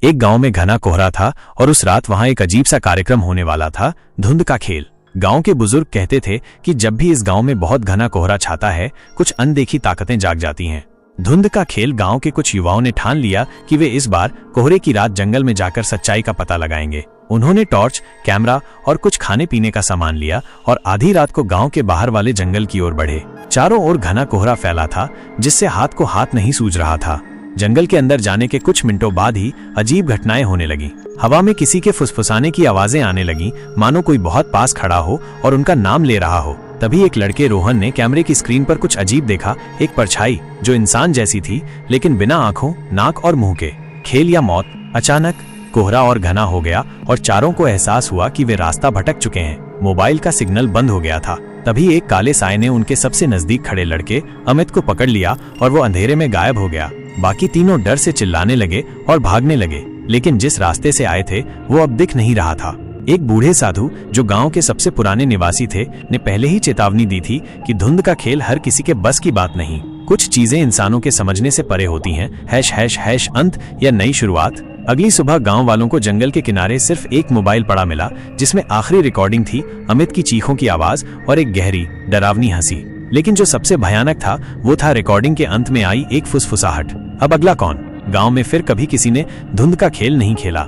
एक गांव में घना कोहरा था और उस रात वहां एक अजीब सा कार्यक्रम होने वाला था, धुंध का खेल। गांव के बुजुर्ग कहते थे कि जब भी इस गांव में बहुत घना कोहरा छाता है, कुछ अनदेखी ताकतें जाग जाती हैं। धुंध का खेल गांव के कुछ युवाओं ने ठान लिया कि वे इस बार कोहरे की रात जंगल में जाकर सच्चाई का पता लगाएंगे। उन्होंने टॉर्च, कैमरा और कुछ खाने पीने का सामान लिया और आधी रात को गांव के बाहर वाले जंगल की ओर बढ़े। चारों ओर घना कोहरा फैला था, जिससे हाथ को हाथ नहीं सूझ रहा था। जंगल के अंदर जाने के कुछ मिनटों बाद ही अजीब घटनाएं होने लगी। हवा में किसी के फुसफुसाने की आवाजें आने लगी, मानो कोई बहुत पास खड़ा हो और उनका नाम ले रहा हो। तभी एक लड़के रोहन ने कैमरे की स्क्रीन पर कुछ अजीब देखा, एक परछाई जो इंसान जैसी थी लेकिन बिना आंखों, नाक और मुंह के। खेल या मौत। अचानक कोहरा और घना हो गया और चारों को एहसास हुआ कि वे रास्ता भटक चुके हैं। मोबाइल का सिग्नल बंद हो गया था। तभी एक काले साए ने उनके सबसे नजदीक खड़े लड़के अमित को पकड़ लिया और वो अंधेरे में गायब हो गया। बाकी तीनों डर से चिल्लाने लगे और भागने लगे, लेकिन जिस रास्ते से आए थे वो अब दिख नहीं रहा था। एक बूढ़े साधु जो गांव के सबसे पुराने निवासी थे ने पहले ही चेतावनी दी थी कि धुंध का खेल हर किसी के बस की बात नहीं। कुछ चीजें इंसानों के समझने से परे होती हैं। # अंत या नई शुरुआत। अगली सुबह गांव वालों को जंगल के किनारे सिर्फ एक मोबाइल पड़ा मिला, जिसमें आखिरी रिकॉर्डिंग थी अमित की चीखों की आवाज और एक गहरी डरावनी हंसी। लेकिन जो सबसे भयानक था वो था रिकॉर्डिंग के अंत में आई एक फुसफुसाहट। अब अगला कौन? गांव में फिर कभी किसी ने धुंध का खेल नहीं खेला।